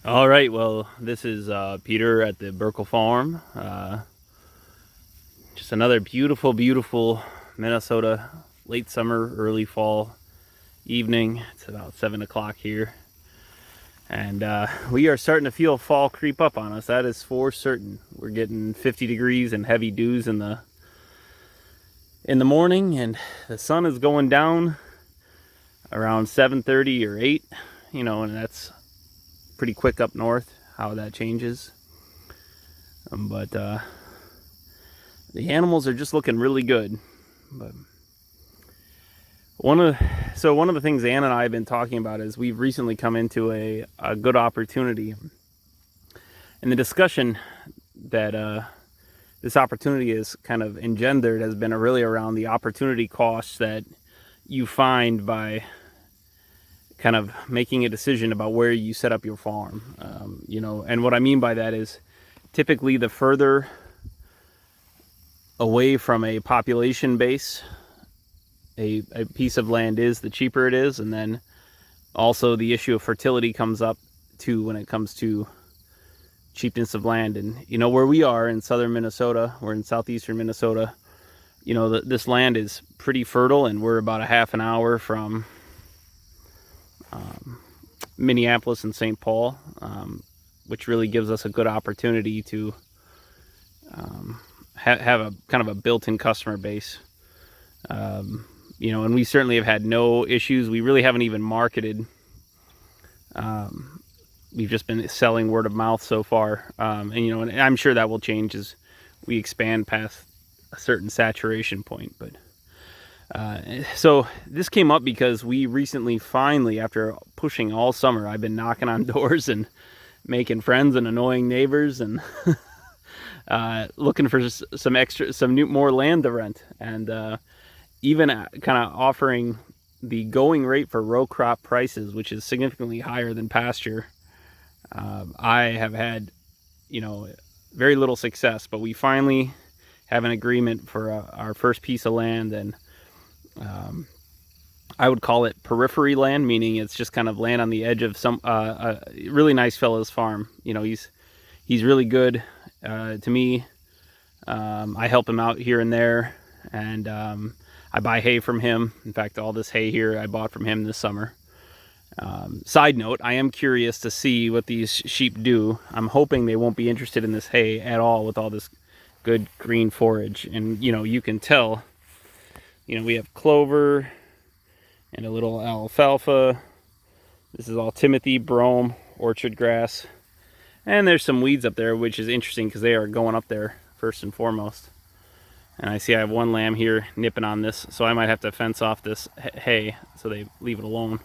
All right, well, this is Peter at the Burkle Farm. Just another beautiful, beautiful Minnesota late summer, early fall evening. It's about 7 o'clock here. And we are starting to feel fall creep up on us. That is for certain. We're getting 50 degrees and heavy dews in the morning, and the sun is going down around 7:30 or 8, and that's pretty quick up north how that changes. But the animals are just looking really good. But one of the things Ann and I have been talking about is we've recently come into a good opportunity, and the discussion that this opportunity is kind of engendered has been really around the opportunity costs that you find by kind of making a decision about where you set up your farm. And what I mean by that is typically the further away from a population base a piece of land is, the cheaper it is. And then also the issue of fertility comes up too when it comes to cheapness of land. And where we are in southern Minnesota, we're in southeastern Minnesota, this land is pretty fertile, and we're about a half an hour from Minneapolis and St. Paul, which really gives us a good opportunity to have a kind of a built-in customer base. And we certainly have had no issues. We really haven't even marketed. We've just been selling word of mouth so far. And I'm sure that will change as we expand past a certain saturation point. But so this came up because we recently finally, after pushing all summer, I've been knocking on doors and making friends and annoying neighbors and looking for some more land to rent, and even kind of offering the going rate for row crop prices, which is significantly higher than pasture. I have had, very little success, but we finally have an agreement for our first piece of land, and I would call it periphery land, meaning it's just kind of land on the edge of some a really nice fellow's farm. He's really good to me. I help him out here and there, and I buy hay from him. In fact, all this hay here I bought from him this summer. Side note, I am curious to see what these sheep do. I'm hoping they won't be interested in this hay at all with all this good green forage. And you can tell, we have clover and a little alfalfa. This is all timothy, brome, orchard grass. And there's some weeds up there, which is interesting because they are going up there first and foremost. And I see I have one lamb here nipping on this, so I might have to fence off this hay so they leave it alone.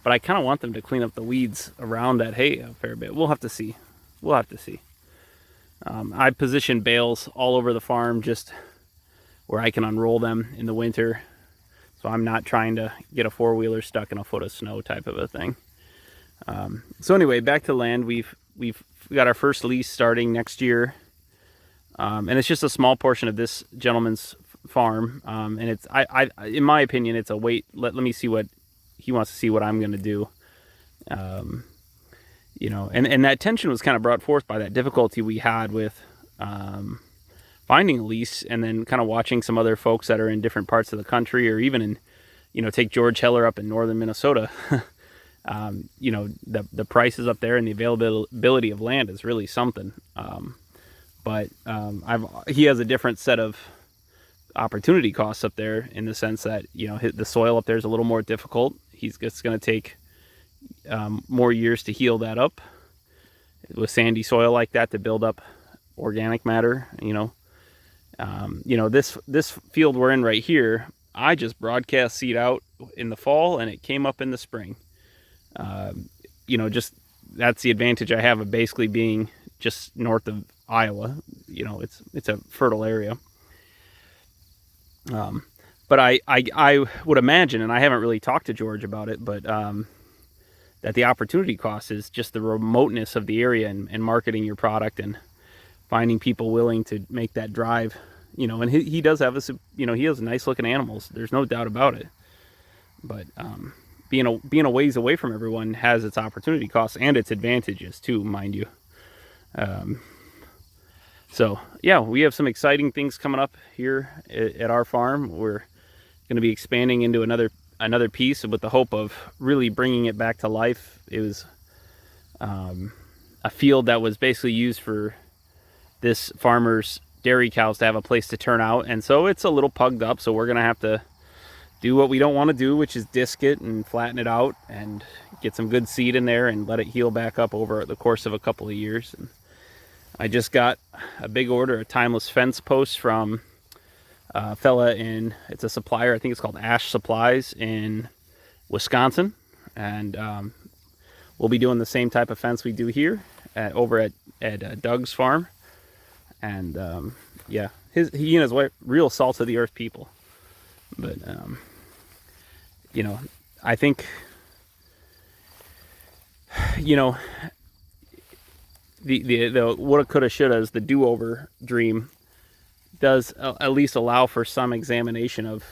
But I kind of want them to clean up the weeds around that hay a fair bit. We'll have to see. I position bales all over the farm just where I can unroll them in the winter, so I'm not trying to get a four-wheeler stuck in a foot of snow type of a thing. So anyway, back to land. We've got our first lease starting next year, and it's just a small portion of this gentleman's farm. And it's in my opinion, it's a wait. Let me see what he wants to see what I'm going to do. And that tension was kind of brought forth by that difficulty we had with finding a lease, and then kind of watching some other folks that are in different parts of the country, or even in, take George Heller up in northern Minnesota. The prices up there and the availability of land is really something. But he has a different set of opportunity costs up there, in the sense that, the soil up there is a little more difficult. It's going to take more years to heal that up with sandy soil like that, to build up organic matter. This field we're in right here, I just broadcast seed out in the fall, and it came up in the spring. Just that's the advantage I have of basically being just north of Iowa. It's a fertile area. But I would imagine, and I haven't really talked to George about it, but that the opportunity cost is just the remoteness of the area, and marketing your product and finding people willing to make that drive. And he does have he has nice looking animals. There's no doubt about it. But being a ways away from everyone has its opportunity costs and its advantages too, mind you. So yeah, we have some exciting things coming up here at our farm. We're going to be expanding into another piece with the hope of really bringing it back to life. It was a field that was basically used for this farmer's dairy cows to have a place to turn out, and so it's a little pugged up, so we're going to have to do what we don't want to do, which is disc it and flatten it out and get some good seed in there and let it heal back up over the course of a couple of years. And I just got a big order of timeless fence posts from a fella it's a supplier, I think it's called Ash Supplies in Wisconsin. And we'll be doing the same type of fence we do here over at Doug's farm. And yeah, he and his wife, real salt of the earth people. But, you know, I think, you know, the woulda, coulda, shouldas, the do-over dream does at least allow for some examination of,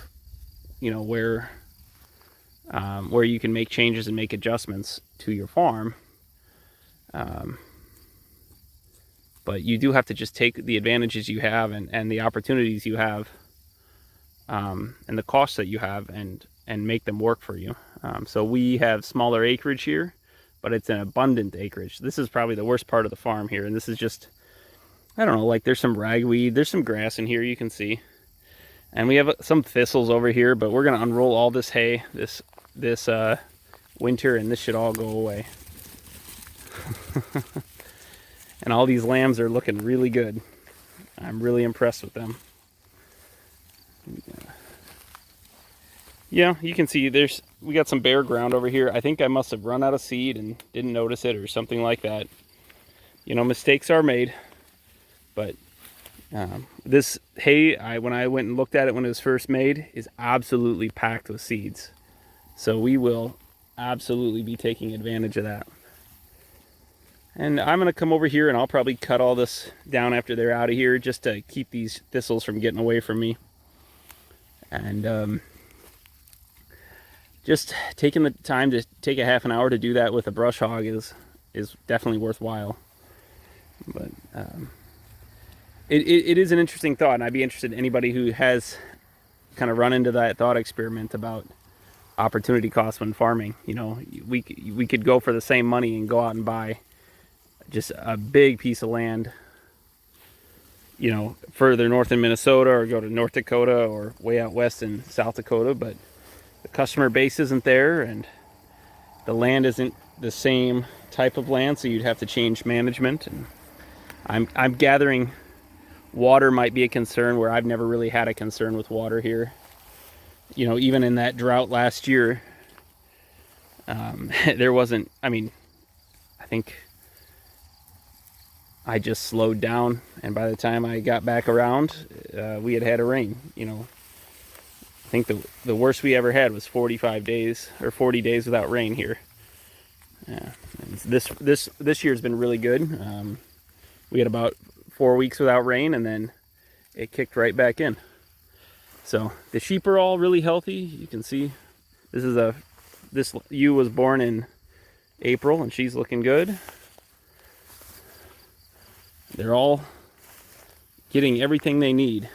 you know, where you can make changes and make adjustments to your farm. But you do have to just take the advantages you have and the opportunities you have, and the costs that you have, and make them work for you. So we have smaller acreage here, but it's an abundant acreage. This is probably the worst part of the farm here, and this is just, I don't know, like there's some ragweed, there's some grass in here you can see, and we have some thistles over here, but we're gonna unroll all this hay this winter, and this should all go away. And all these lambs are looking really good. I'm really impressed with them. Yeah, you can see we got some bare ground over here. I think I must have run out of seed and didn't notice it or something like that. You know, mistakes are made. But this hay, when I went and looked at it when it was first made, is absolutely packed with seeds. So we will absolutely be taking advantage of that. And I'm going to come over here and I'll probably cut all this down after they're out of here, just to keep these thistles from getting away from me. And just taking the time to take a half an hour to do that with a brush hog is definitely worthwhile. But it is an interesting thought, and I'd be interested in anybody who has kind of run into that thought experiment about opportunity costs when farming. You know, we could go for the same money and go out and buy just a big piece of land, you know, further north in Minnesota, or go to North Dakota, or way out west in South Dakota, but the customer base isn't there, and the land isn't the same type of land, so you'd have to change management. And I'm gathering water might be a concern, where I've never really had a concern with water here. You know, even in that drought last year, there wasn't, I mean, I think I just slowed down, and by the time I got back around, we had a rain. You know, I think the worst we ever had was 45 days or 40 days without rain here. Yeah, this year's been really good. We had about 4 weeks without rain, and then it kicked right back in. So the sheep are all really healthy. You can see this ewe was born in April, and she's looking good. They're all getting everything they need.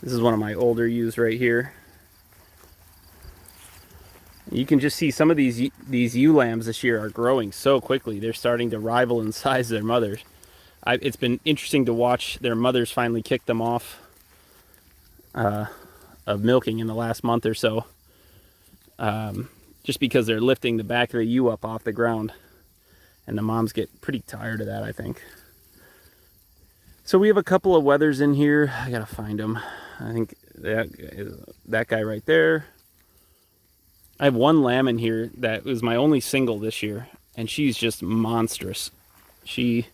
This is one of my older ewes right here. You can just see some of these ewe lambs this year are growing so quickly. They're starting to rival in size their mothers. It's been interesting to watch their mothers finally kick them off of milking in the last month or so, just because they're lifting the back of the ewe up off the ground, and the moms get pretty tired of that, I think. So we have a couple of wethers in here. I gotta find them. I think that guy right there. I have one lamb in here that was my only single this year, and she's just monstrous. She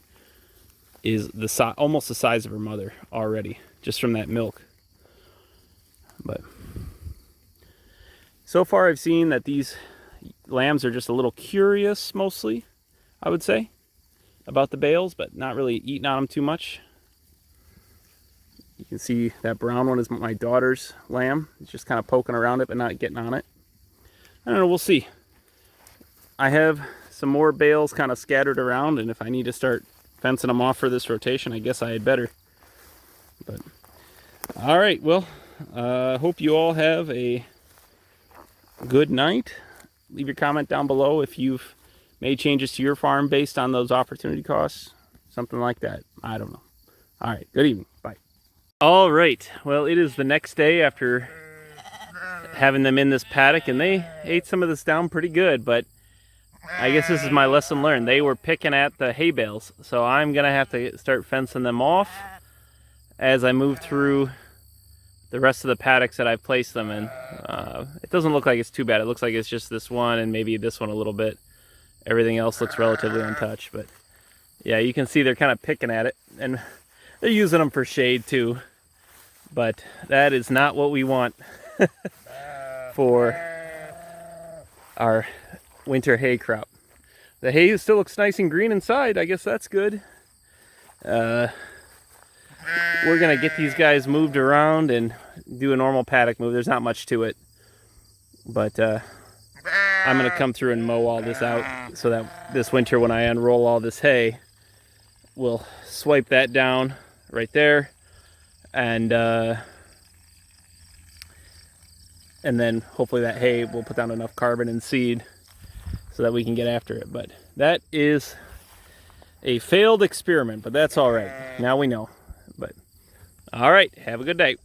is almost the size of her mother already, just from that milk. But so far I've seen that these lambs are just a little curious, mostly, I would say, about the bales, but not really eating on them too much. You can see that brown one is my daughter's lamb. It's just kind of poking around it, but not getting on it. I don't know, we'll see. I have some more bales kind of scattered around, and if I need to start fencing them off for this rotation, I guess I had better. But all right, well, hope you all have a good night. Leave your comment down below if you've made changes to your farm based on those opportunity costs, something like that. I don't know. All right, good evening. Bye. All right, well, it is the next day after having them in this paddock, and they ate some of this down pretty good, but I guess this is my lesson learned. They were picking at the hay bales, so I'm gonna have to start fencing them off as I move through the rest of the paddocks that I've placed them in. It doesn't look like it's too bad. It looks like it's just this one and maybe this one a little bit. Everything else looks relatively untouched, but yeah, you can see they're kind of picking at it, and they're using them for shade too, but that is not what we want for our winter hay crop. The hay still looks nice and green inside. I guess that's good. We're gonna get these guys moved around and do a normal paddock move. There's not much to it, but I'm gonna come through and mow all this out so that this winter when I unroll all this hay, we'll swipe that down right there, and then hopefully that hay will put down enough carbon and seed so that we can get after it. But that is a failed experiment, but that's all right. Now we know. But all right, have a good day.